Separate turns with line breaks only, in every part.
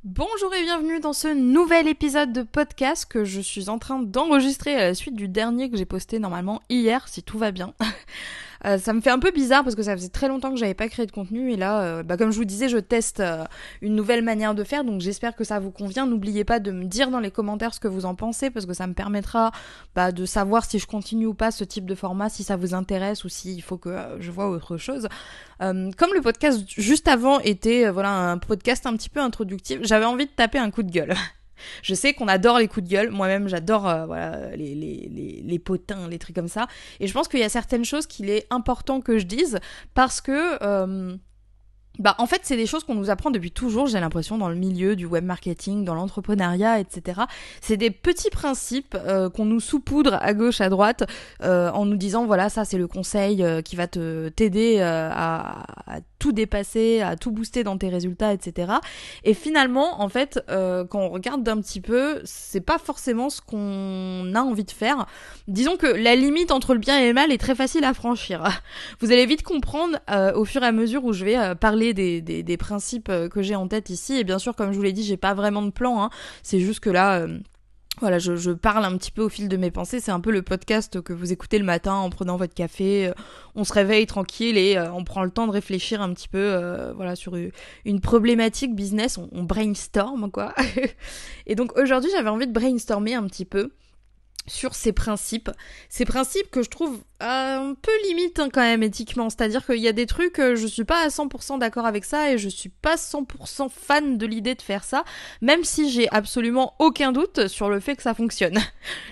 Bonjour et bienvenue dans ce nouvel épisode de podcast que je suis en train d'enregistrer à la suite du dernier que j'ai posté normalement hier, si tout va bien. Ça me fait un peu bizarre parce que ça faisait très longtemps que j'avais pas créé de contenu et là, comme je vous disais, je teste une nouvelle manière de faire, donc j'espère que ça vous convient. N'oubliez pas de me dire dans les commentaires ce que vous en pensez parce que ça me permettra de savoir si je continue ou pas ce type de format, si ça vous intéresse ou s'il faut que je vois autre chose. Comme le podcast juste avant était un podcast un petit peu introductif, j'avais envie de taper un coup de gueule. Je sais qu'on adore les coups de gueule. Moi-même, j'adore les potins, les trucs comme ça. Et je pense qu'il y a certaines choses qu'il est important que je dise parce que en fait, c'est des choses qu'on nous apprend depuis toujours, j'ai l'impression, dans le milieu du web marketing, dans l'entrepreneuriat, etc. C'est des petits principes qu'on nous saupoudre à gauche, à droite, en nous disant, voilà, ça c'est le conseil qui va t'aider à tout dépasser, à tout booster dans tes résultats, etc. Et finalement, en fait, quand on regarde d'un petit peu, c'est pas forcément ce qu'on a envie de faire. Disons que la limite entre le bien et le mal est très facile à franchir. Vous allez vite comprendre au fur et à mesure où je vais parler des principes que j'ai en tête ici. Et bien sûr, comme je vous l'ai dit, j'ai pas vraiment de plan. Hein. C'est juste que là, je parle un petit peu au fil de mes pensées. C'est un peu le podcast que vous écoutez le matin en prenant votre café. On se réveille tranquille et on prend le temps de réfléchir un petit peu sur une problématique business. On brainstorm, quoi. Et donc aujourd'hui, j'avais envie de brainstormer un petit peu sur ces principes que je trouve un peu limite quand même éthiquement, c'est-à-dire qu'il y a des trucs je suis pas à 100% d'accord avec ça et je suis pas 100% fan de l'idée de faire ça, même si j'ai absolument aucun doute sur le fait que ça fonctionne.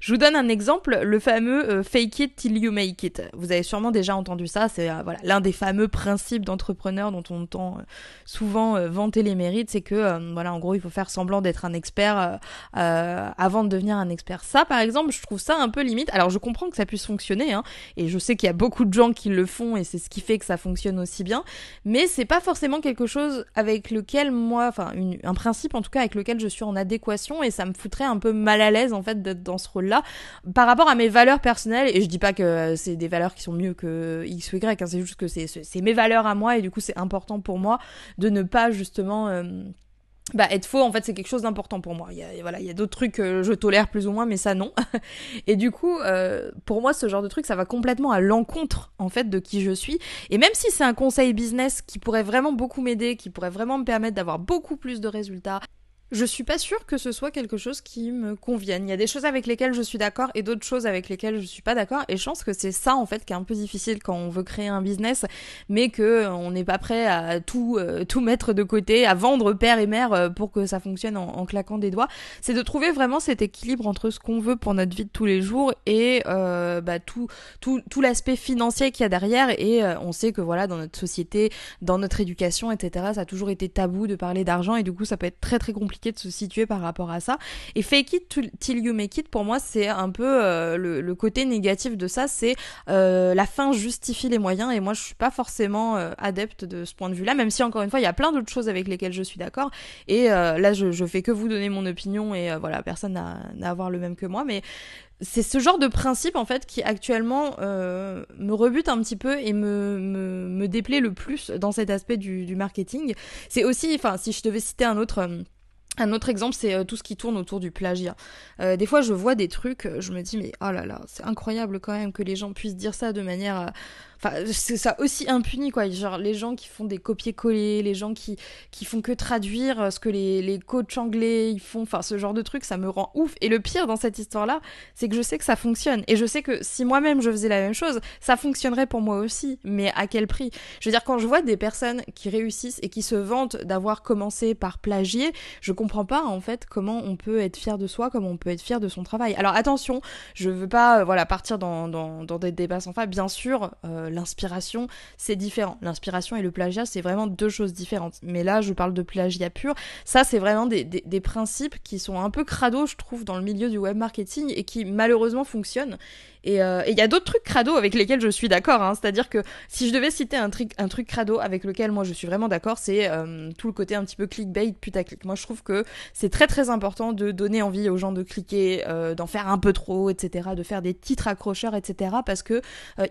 Je vous donne un exemple, le fameux fake it till you make it. Vous avez sûrement déjà entendu ça, c'est l'un des fameux principes d'entrepreneur dont on entend souvent vanter les mérites, c'est que en gros il faut faire semblant d'être un expert avant de devenir un expert. Ça par exemple, je trouve ça un peu limite. Alors je comprends que ça puisse fonctionner, hein, et je sais qu'il y a beaucoup de gens qui le font et c'est ce qui fait que ça fonctionne aussi bien, mais c'est pas forcément quelque chose avec lequel moi, un principe en tout cas avec lequel je suis en adéquation et ça me foutrait un peu mal à l'aise en fait d'être dans ce rôle-là par rapport à mes valeurs personnelles. Et je dis pas que c'est des valeurs qui sont mieux que X ou Y, hein, c'est juste que c'est mes valeurs à moi et du coup c'est important pour moi de ne pas justement être faux. En fait c'est quelque chose d'important pour moi. Il y a d'autres trucs que je tolère plus ou moins, mais ça non. Et du coup pour moi ce genre de truc ça va complètement à l'encontre en fait de qui je suis, et même si c'est un conseil business qui pourrait vraiment beaucoup m'aider, qui pourrait vraiment me permettre d'avoir beaucoup plus de résultats, je suis pas sûre que ce soit quelque chose qui me convienne. Il y a des choses avec lesquelles je suis d'accord et d'autres choses avec lesquelles je suis pas d'accord. Et je pense que c'est ça en fait qui est un peu difficile quand on veut créer un business, mais que on n'est pas prêt à tout mettre de côté, à vendre père et mère pour que ça fonctionne en claquant des doigts. C'est de trouver vraiment cet équilibre entre ce qu'on veut pour notre vie de tous les jours et tout l'aspect financier qu'il y a derrière. Et on sait que voilà, dans notre société, dans notre éducation, etc., ça a toujours été tabou de parler d'argent et du coup ça peut être très très compliqué de se situer par rapport à ça. Et fake it till you make it, pour moi c'est un peu le côté négatif de ça, c'est la fin justifie les moyens, et moi je suis pas forcément adepte de ce point de vue là, même si encore une fois il y a plein d'autres choses avec lesquelles je suis d'accord. Et là je fais que vous donner mon opinion et personne n'a à avoir le même que moi, mais c'est ce genre de principe en fait qui actuellement me rebute un petit peu et me déplaît le plus dans cet aspect du marketing. C'est aussi, si je devais citer un autre exemple, c'est tout ce qui tourne autour du plagiat. Des fois, je vois des trucs, je me dis, mais oh là là, c'est incroyable quand même que les gens puissent dire ça de manière... c'est ça aussi impuni, quoi. Genre, les gens qui font des copier-coller, les gens qui font que traduire ce que les coachs anglais ils font, ce genre de trucs, ça me rend ouf. Et le pire dans cette histoire-là, c'est que je sais que ça fonctionne. Et je sais que si moi-même je faisais la même chose, ça fonctionnerait pour moi aussi. Mais à quel prix ? Je veux dire, quand je vois des personnes qui réussissent et qui se vantent d'avoir commencé par plagier, je comprends pas en fait comment on peut être fier de soi, comment on peut être fier de son travail. Alors attention, je veux pas partir dans des débats sans fin. Bien sûr, l'inspiration c'est différent. L'inspiration et le plagiat c'est vraiment deux choses différentes. Mais là je parle de plagiat pur. Ça c'est vraiment des principes qui sont un peu crado, je trouve, dans le milieu du web marketing et qui malheureusement fonctionnent. Et il y a d'autres trucs crado avec lesquels je suis d'accord, hein. C'est-à-dire que si je devais citer un truc crado avec lequel moi je suis vraiment d'accord, c'est tout le côté un petit peu clickbait, putaclic. Moi je trouve que c'est très très important de donner envie aux gens de cliquer, d'en faire un peu trop, etc., de faire des titres accrocheurs, etc., parce que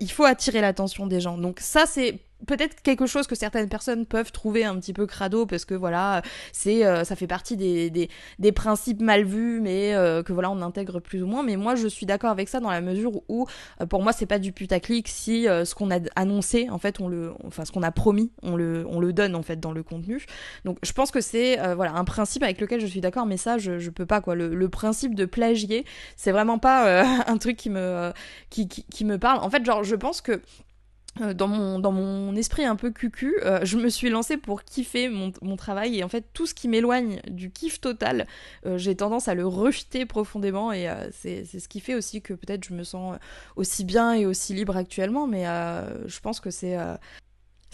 il faut attirer l'attention des gens. Donc ça c'est peut-être quelque chose que certaines personnes peuvent trouver un petit peu crado parce que voilà, ça fait partie des principes mal vus, mais que voilà, on intègre plus ou moins. Mais moi, je suis d'accord avec ça dans la mesure où, pour moi, c'est pas du putaclic si ce qu'on a annoncé, en fait, ce qu'on a promis, on le donne en fait dans le contenu. Donc, je pense que c'est voilà un principe avec lequel je suis d'accord, mais ça, je peux pas quoi. Le principe de plagier, c'est vraiment pas un truc qui me parle. En fait, genre, je pense que dans mon esprit un peu cucu, je me suis lancée pour kiffer mon travail et en fait tout ce qui m'éloigne du kiff total, j'ai tendance à le rejeter profondément et c'est ce qui fait aussi que peut-être je me sens aussi bien et aussi libre actuellement, mais je pense que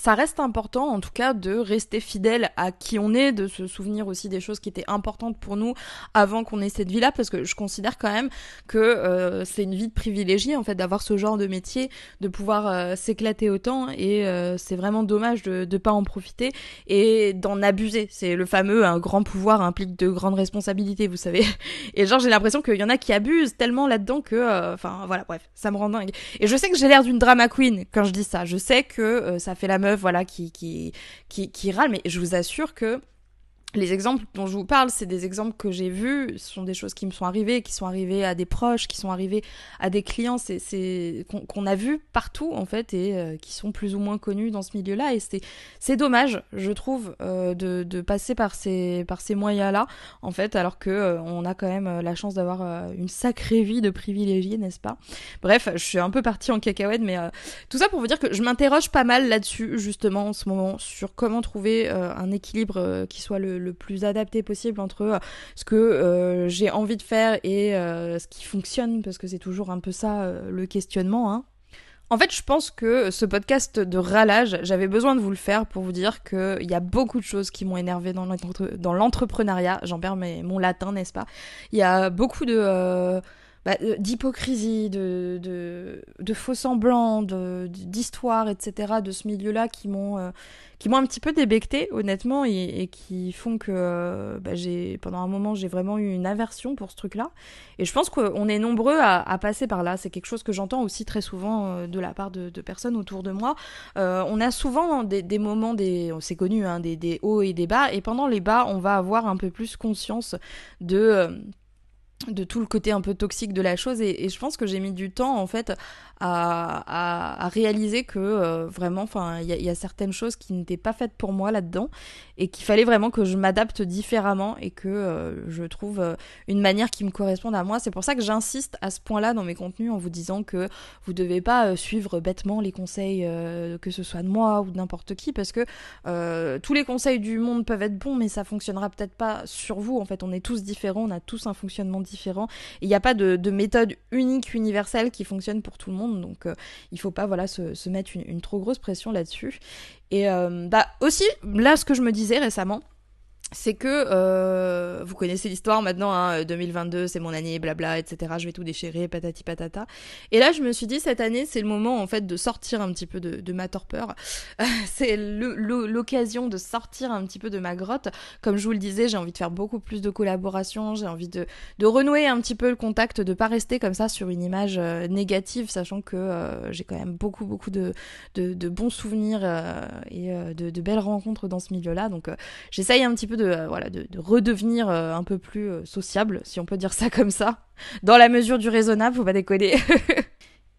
ça reste important, en tout cas, de rester fidèle à qui on est, de se souvenir aussi des choses qui étaient importantes pour nous avant qu'on ait cette vie-là, parce que je considère quand même que c'est une vie de privilégié, en fait, d'avoir ce genre de métier, de pouvoir s'éclater autant, et c'est vraiment dommage de pas en profiter et d'en abuser. C'est le fameux un grand pouvoir implique de grandes responsabilités, vous savez. Et genre, j'ai l'impression qu'il y en a qui abusent tellement là-dedans que, enfin, voilà, bref, ça me rend dingue. Et je sais que j'ai l'air d'une drama queen quand je dis ça. Je sais que ça fait la meuf voilà qui râle, mais je vous assure que les exemples dont je vous parle, c'est des exemples que j'ai vus, ce sont des choses qui me sont arrivées, qui sont arrivées à des proches, qui sont arrivées à des clients, qu'on a vu partout en fait et qui sont plus ou moins connus dans ce milieu-là et c'est dommage, je trouve, de passer par ces moyens-là en fait, alors que on a quand même la chance d'avoir une sacrée vie de privilégiés, n'est-ce pas? Bref, je suis un peu partie en cacahuète, mais tout ça pour vous dire que je m'interroge pas mal là-dessus justement en ce moment sur comment trouver un équilibre qui soit le plus adapté possible entre ce que j'ai envie de faire et ce qui fonctionne, parce que c'est toujours un peu ça le questionnement, hein. En fait, je pense que ce podcast de râlage, j'avais besoin de vous le faire pour vous dire qu'il y a beaucoup de choses qui m'ont énervé dans l'entrepreneuriat. J'en perds mon latin, n'est-ce pas? Il y a beaucoup d'hypocrisie, de faux semblants, d'histoires, etc. de ce milieu-là qui m'ont un petit peu débecté, honnêtement, et qui font que pendant un moment, j'ai vraiment eu une aversion pour ce truc-là. Et je pense qu'on est nombreux à passer par là. C'est quelque chose que j'entends aussi très souvent de la part de personnes autour de moi. On a souvent des moments, c'est connu, hein, des hauts et des bas, et pendant les bas, on va avoir un peu plus conscience de tout le côté un peu toxique de la chose et je pense que j'ai mis du temps en fait à réaliser que vraiment enfin il y a certaines choses qui n'étaient pas faites pour moi là-dedans et qu'il fallait vraiment que je m'adapte différemment et que je trouve une manière qui me corresponde à moi. C'est pour ça que j'insiste à ce point-là dans mes contenus en vous disant que vous devez pas suivre bêtement les conseils que ce soit de moi ou de n'importe qui, parce que tous les conseils du monde peuvent être bons mais ça fonctionnera peut-être pas sur vous. En fait, on est tous différents, on a tous un fonctionnement différent et il n'y a pas de méthode unique, universelle qui fonctionne pour tout le monde, donc il faut pas voilà se mettre une trop grosse pression là-dessus. Et aussi, là ce que je me disais récemment, c'est que vous connaissez l'histoire maintenant, hein, 2022 c'est mon année, blabla, etc. Je vais tout déchirer, patati patata. Et là je me suis dit cette année c'est le moment en fait de sortir un petit peu de ma torpeur. C'est l'occasion de sortir un petit peu de ma grotte. Comme je vous le disais, j'ai envie de faire beaucoup plus de collaborations, j'ai envie de renouer un petit peu le contact, de pas rester comme ça sur une image négative, sachant que j'ai quand même beaucoup de bons souvenirs et de belles rencontres dans ce milieu-là. Donc j'essaye un petit peu de redevenir un peu plus sociable, si on peut dire ça comme ça, dans la mesure du raisonnable, faut pas déconner.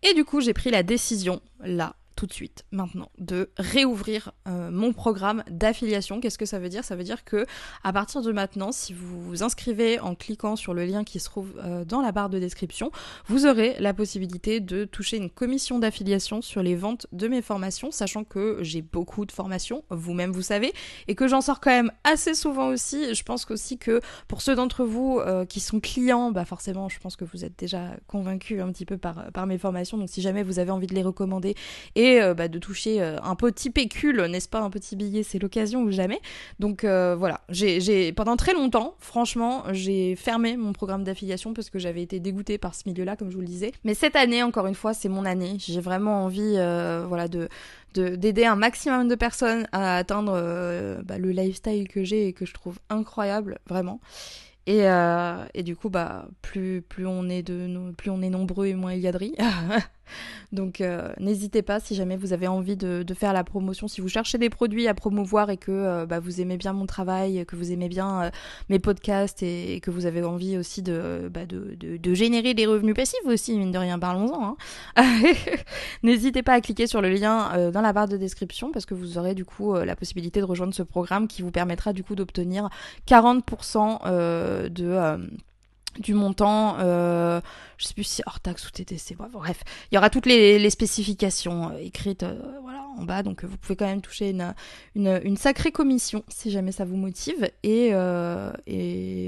Et du coup, j'ai pris la décision, là, tout de suite, maintenant, de réouvrir mon programme d'affiliation. Qu'est-ce que ça veut dire ? Ça veut dire que à partir de maintenant, si vous vous inscrivez en cliquant sur le lien qui se trouve dans la barre de description, vous aurez la possibilité de toucher une commission d'affiliation sur les ventes de mes formations, sachant que j'ai beaucoup de formations, vous-même vous savez, et que j'en sors quand même assez souvent aussi. Je pense aussi que pour ceux d'entre vous qui sont clients, bah forcément, je pense que vous êtes déjà convaincus un petit peu par mes formations, donc si jamais vous avez envie de les recommander et de toucher un petit pécule, n'est-ce pas, un petit billet, c'est l'occasion ou jamais. Donc voilà, j'ai pendant très longtemps, franchement, j'ai fermé mon programme d'affiliation parce que j'avais été dégoûtée par ce milieu-là, comme je vous le disais. Mais cette année, encore une fois, c'est mon année. J'ai vraiment envie d'aider un maximum de personnes à atteindre le lifestyle que j'ai et que je trouve incroyable, vraiment. Et du coup, plus on est plus on est nombreux et moins il y a de riz. Donc n'hésitez pas si jamais vous avez envie de faire la promotion, si vous cherchez des produits à promouvoir et que vous aimez bien mon travail, que vous aimez bien mes podcasts et que vous avez envie aussi de générer des revenus passifs aussi, mine de rien, parlons-en. Hein. N'hésitez pas à cliquer sur le lien dans la barre de description parce que vous aurez du coup la possibilité de rejoindre ce programme qui vous permettra du coup d'obtenir 40% du montant, je sais plus si c'est hors taxe ou TTC, bref, il y aura toutes les spécifications écrites voilà, en bas, donc vous pouvez quand même toucher une sacrée commission si jamais ça vous motive. Et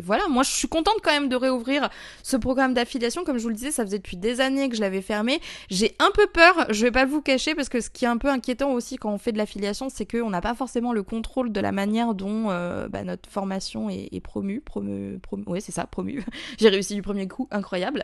voilà, moi je suis contente quand même de réouvrir ce programme d'affiliation. Comme je vous le disais, ça faisait depuis des années que je l'avais fermé. J'ai un peu peur, je vais pas vous cacher, parce que ce qui est un peu inquiétant aussi quand on fait de l'affiliation, c'est qu'on n'a pas forcément le contrôle de la manière dont notre formation est promue. Ouais, c'est ça, promue. J'ai réussi du premier coup, incroyable.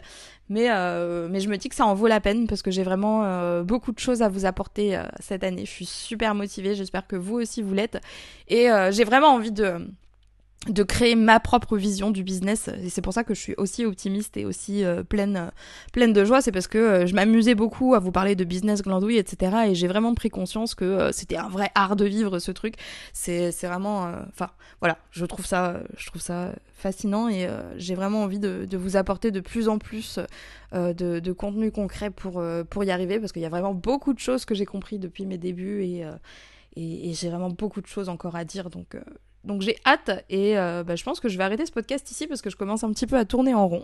Mais je me dis que ça en vaut la peine parce que j'ai vraiment beaucoup de choses à vous apporter cette année. Je suis super motivée, j'espère que vous aussi vous l'êtes. Et j'ai vraiment envie de créer ma propre vision du business, et c'est pour ça que je suis aussi optimiste et aussi pleine de joie. C'est parce que je m'amusais beaucoup à vous parler de business glandouille, etc. Et j'ai vraiment pris conscience que c'était un vrai art de vivre, ce truc. C'est vraiment, voilà, je trouve ça fascinant, et j'ai vraiment envie de vous apporter de plus en plus de contenu concret pour y arriver, parce qu'il y a vraiment beaucoup de choses que j'ai compris depuis mes débuts, et j'ai vraiment beaucoup de choses encore à dire, donc j'ai hâte, et je pense que je vais arrêter ce podcast ici parce que je commence un petit peu à tourner en rond.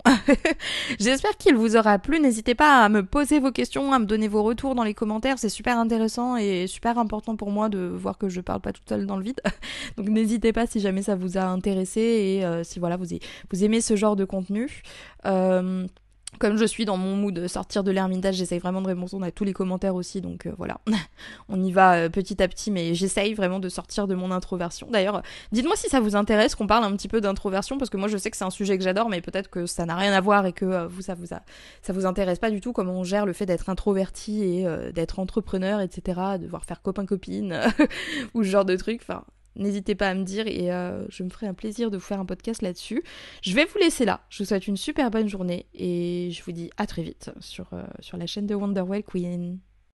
J'espère qu'il vous aura plu. N'hésitez pas à me poser vos questions, à me donner vos retours dans les commentaires. C'est super intéressant et super important pour moi de voir que je parle pas toute seule dans le vide. Donc n'hésitez pas si jamais ça vous a intéressé, et si voilà vous aimez ce genre de contenu. Comme je suis dans mon mood de sortir de l'ermitage, j'essaye vraiment de répondre à tous les commentaires aussi, donc voilà. On y va petit à petit, mais j'essaye vraiment de sortir de mon introversion. D'ailleurs, dites-moi si ça vous intéresse qu'on parle un petit peu d'introversion, parce que moi je sais que c'est un sujet que j'adore, mais peut-être que ça n'a rien à voir et que ça vous intéresse pas du tout, comment on gère le fait d'être introverti et d'être entrepreneur, etc., devoir faire copain-copine, ou ce genre de trucs, enfin... N'hésitez pas à me dire, et je me ferai un plaisir de vous faire un podcast là-dessus. Je vais vous laisser là. Je vous souhaite une super bonne journée et je vous dis à très vite sur la chaîne de Wonderwell Queen.